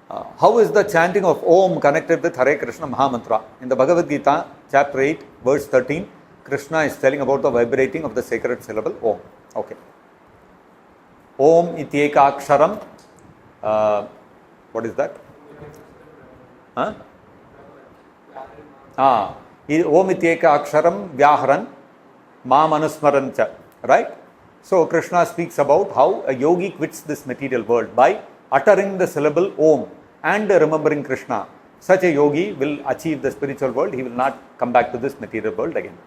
How is the chanting of Om connected with Hare Krishna Mahamantra? In the Bhagavad Gita, chapter 8, verse 13, Krishna is telling about the vibrating of the sacred syllable Om. Okay. Om ityeka aksharam. What is that? Huh? Om ityeka aksharam vyaharan ma manusmarancha. Right? So Krishna speaks about how a yogi quits this material world by uttering the syllable Om and remembering Krishna. Such a yogi will achieve the spiritual world. He will not come back to this material world again.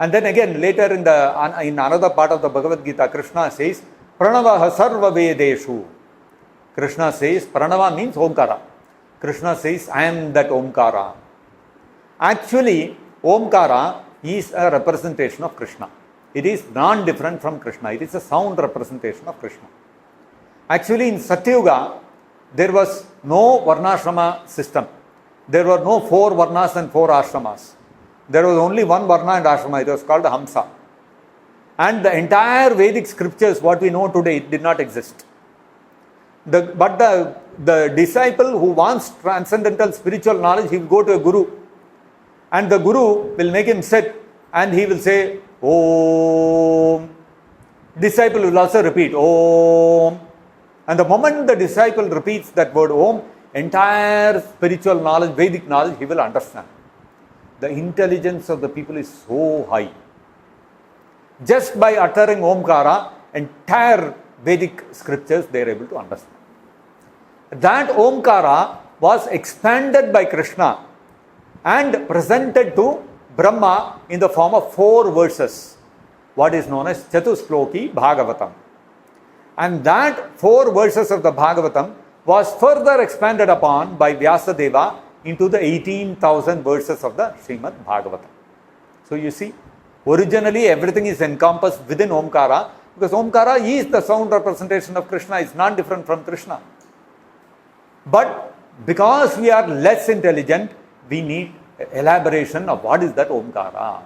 And then again, later in another part of the Bhagavad Gita, Krishna says, Pranavaha sarva vedeshu. Krishna says, Pranava means Omkara. Krishna says, I am that Omkara. Actually, Omkara is a representation of Krishna. It is non-different from Krishna. It is a sound representation of Krishna. Actually, in Satyuga, there was no Varnashrama system. There were no 4 Varnas and 4 Ashramas. There was only one Varna and Ashrama. It was called the Hamsa. And the entire Vedic scriptures, what we know today, it did not exist. But the disciple who wants transcendental spiritual knowledge, he will go to a guru. And the guru will make him sit and he will say, Om. Disciple will also repeat, Om. And the moment the disciple repeats that word Om, entire spiritual knowledge, Vedic knowledge, he will understand. The intelligence of the people is so high. Just by uttering Omkara, entire Vedic scriptures they are able to understand. That Omkara was expanded by Krishna and presented to Brahma in the form of 4 verses, what is known as Chatushloki Bhagavatam. And that 4 verses of the Bhagavatam was further expanded upon by Vyasadeva into the 18,000 verses of the Srimad Bhagavatam. So you see, originally everything is encompassed within Omkara, because Omkara is the sound representation of Krishna, it's not different from Krishna. But because we are less intelligent, we need elaboration of what is that Omkara.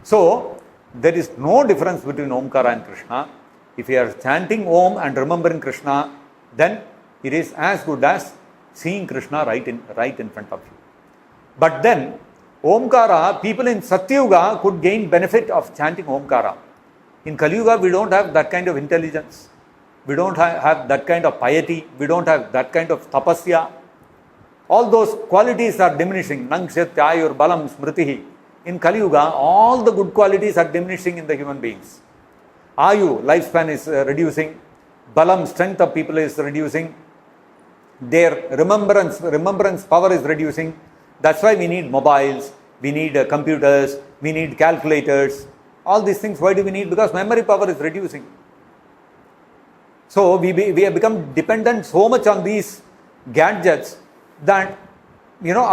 So, there is no difference between Omkara and Krishna. If you are chanting Om and remembering Krishna, then it is as good as seeing Krishna right in front of you. But then, Omkara, people in Satyuga could gain benefit of chanting Omkara. In Kali Yuga, we don't have that kind of intelligence. We don't have that kind of piety. We don't have that kind of tapasya. All those qualities are diminishing. Nangshatyayur balam smritihi. In Kali Yuga, all the good qualities are diminishing in the human beings. Ayu, lifespan is reducing. Balam, strength of people is reducing. Their remembrance power is reducing. That's why we need mobiles, we need computers, we need calculators. All these things, why do we need? Because memory power is reducing. So we have become dependent so much on these gadgets that, you know,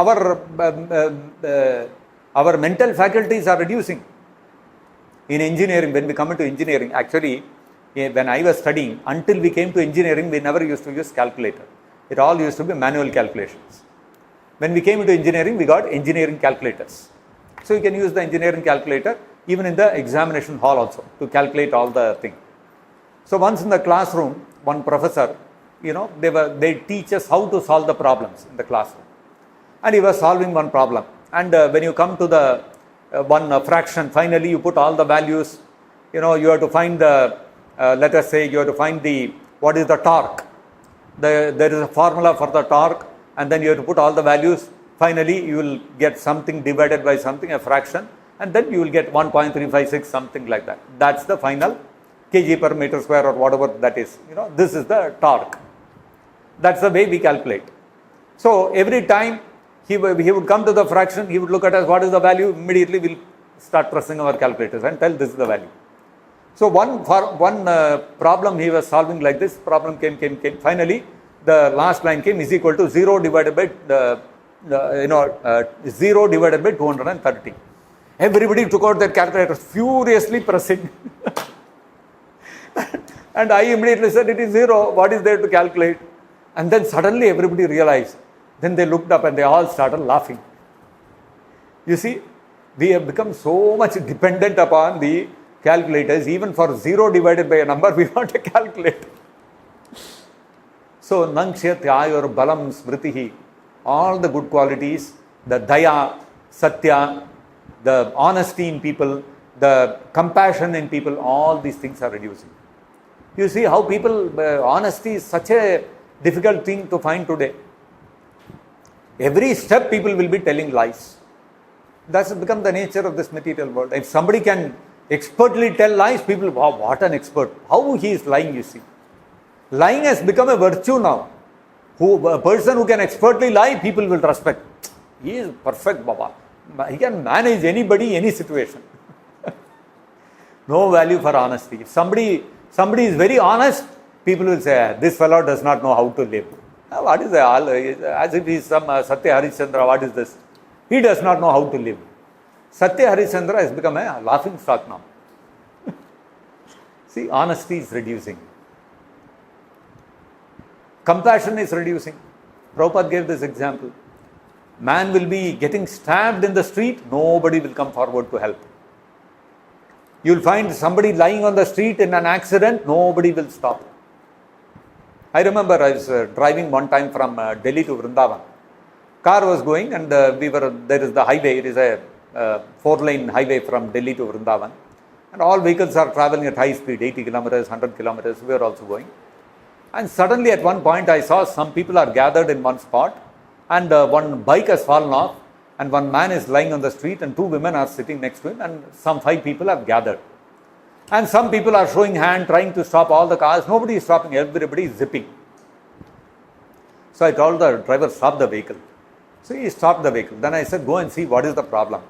our mental faculties are reducing. In engineering, when we come into engineering, actually, when I was studying, until we came to engineering, we never used to use calculator. It all used to be manual calculations. When we came into engineering, we got engineering calculators. So you can use the engineering calculator even in the examination hall also to calculate all the things. So once in the classroom, one professor, you know, they teach us how to solve the problems in the classroom. And he was solving one problem. And when you come to the one fraction, finally you put all the values, you know, you have to find the, let us say you have to find what is the torque. There is a formula for the torque, and then you have to put all the values. Finally, you will get something divided by something, a fraction, and then you will get 1.356, something like that. That's the final kg per meter square or whatever that is. You know, this is the torque. That's the way we calculate. So every time he would come to the fraction, he would look at us, what is the value? Immediately we'll start pressing our calculators and tell this is the value. So one problem he was solving like this, problem came. Finally, the last line came is equal to 0 divided by 0 divided by 230. Everybody took out their calculators, furiously pressing. And I immediately said, it is 0. What is there to calculate? And then suddenly everybody realized. Then they looked up and they all started laughing. You see, we have become so much dependent upon the calculators. Even for 0 divided by a number, we want a calculator. So, Nangshyatayur Balam Smritihi, all the good qualities, the Daya, Satya, the honesty in people, the compassion in people, all these things are reducing. You see how people, honesty is such a difficult thing to find today. Every step people will be telling lies. That's become the nature of this material world. If somebody can expertly tell lies, people, wow, what an expert. How he is lying, you see. Lying has become a virtue now. A person who can expertly lie, people will respect. He is perfect, Baba. He can manage anybody, any situation. No value for honesty. If somebody is very honest, people will say, this fellow does not know how to live. What is that? As if he is some Satya Harishchandra, what is this? He does not know how to live. Satya Harishchandra has become a laughing stock now. See, honesty is reducing. Compassion is reducing. Prabhupada gave this example. Man will be getting stabbed in the street, nobody will come forward to help. You will find somebody lying on the street in an accident, nobody will stop. I remember I was driving one time from Delhi to Vrindavan. Car was going and there is the highway, it is a 4-lane highway from Delhi to Vrindavan. And all vehicles are traveling at high speed, 80 kilometers, 100 kilometers, we are also going. And suddenly at one point I saw some people are gathered in one spot and one bike has fallen off and one man is lying on the street and 2 women are sitting next to him and some 5 people have gathered. And some people are showing hand, trying to stop all the cars. Nobody is stopping, everybody is zipping. So I told the driver, stop the vehicle. So he stopped the vehicle. Then I said, go and see what is the problem.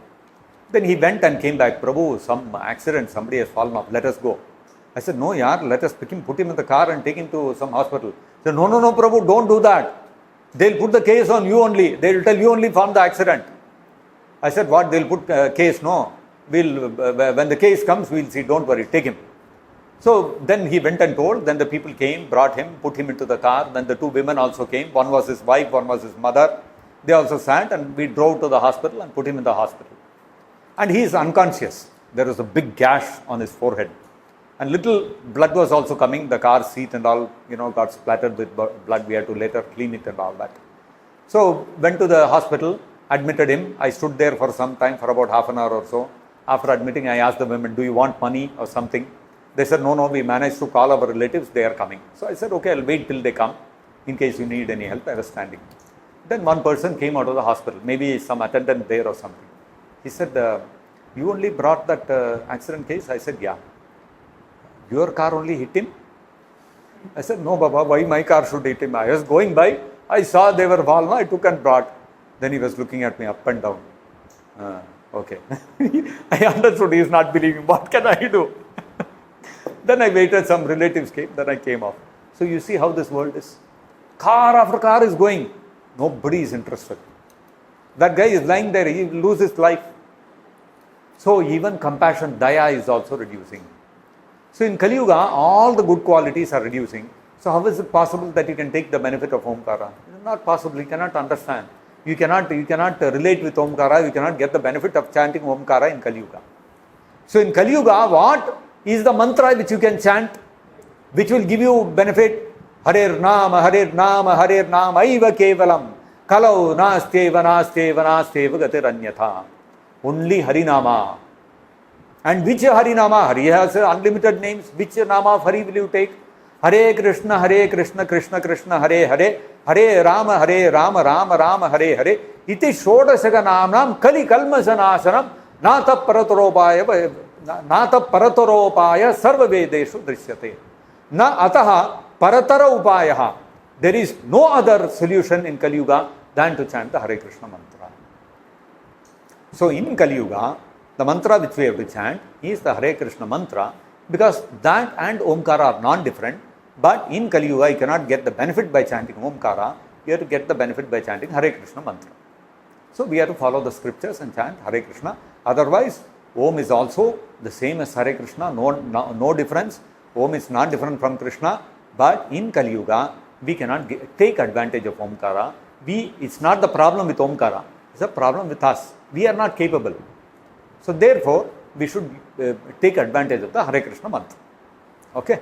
Then he went and came back. Prabhu, some accident, somebody has fallen off, let us go. I said, no, yaar, let us pick him, put him in the car and take him to some hospital. He said, no, Prabhu, don't do that. They'll put the case on you only. They'll tell you only found the accident. I said, what, they'll put case? No. When the case comes, we'll see, don't worry, take him. So then he went and told, then the people came, brought him, put him into the car. Then the 2 women also came. One was his wife, one was his mother. They also sat and we drove to the hospital and put him in the hospital. And he is unconscious. There was a big gash on his forehead. And little blood was also coming. The car seat and all, got splattered with blood. We had to later clean it and all that. So went to the hospital, admitted him. I stood there for some time, for about half an hour or so. After admitting, I asked the women, do you want money or something? They said, no, we managed to call our relatives. They are coming. So I said, okay, I'll wait till they come. In case you need any help, I was standing. Then one person came out of the hospital, maybe some attendant there or something. He said, you only brought that accident case? I said, yeah. Your car only hit him? I said, no, Baba, why my car should hit him? I was going by, I saw they were fallen, I took and brought. Then he was looking at me up and down. Okay. I understood he is not believing. What can I do? Then I waited, some relatives came, then I came off. So you see how this world is. Car after car is going. Nobody is interested. That guy is lying there, he will lose his life. So even compassion, daya is also reducing. So in Kali Yuga, all the good qualities are reducing. So how is it possible that you can take the benefit of OMKARA? It is not possible, you cannot understand. You cannot relate with OMKARA, you cannot get the benefit of chanting OMKARA in Kali Yuga. So in Kali Yuga, what is the mantra which you can chant, which will give you benefit? Hare Nama, Hare Nama, Hare Nama, Aiva Kevalam, Kalau Nasteva, Nasteva, Nasteva Gatiranyatha. Only Harinama. And which Harinama? Hari has unlimited names. Which Nama of Hari will you take? Hare Krishna, Krishna Krishna, Hare Hare, Hare Rama, Rama Rama, Hare Hare. Iti Shodasaka Namnam Kali Kalmasanasanam Nata Parataropaya Sarva Vedeshu Drishyate. Na Ataha Paratara Upayaha. There is no other solution in Kali Yuga than to chant the Hare Krishna mantra. So in Kali Yuga, the mantra which we have to chant is the Hare Krishna mantra, because that and OMKARA are non-different. But in Kali Yuga, you cannot get the benefit by chanting OMKARA. You have to get the benefit by chanting Hare Krishna mantra. So we have to follow the scriptures and chant Hare Krishna. Otherwise, Om is also the same as Hare Krishna, no difference. Om is not different from Krishna. But in Kali Yuga, we cannot take advantage of OMKARA. It's not the problem with OMKARA. It's a problem with us. We are not capable. So therefore, we should take advantage of the Hare Krishna mantra. Okay.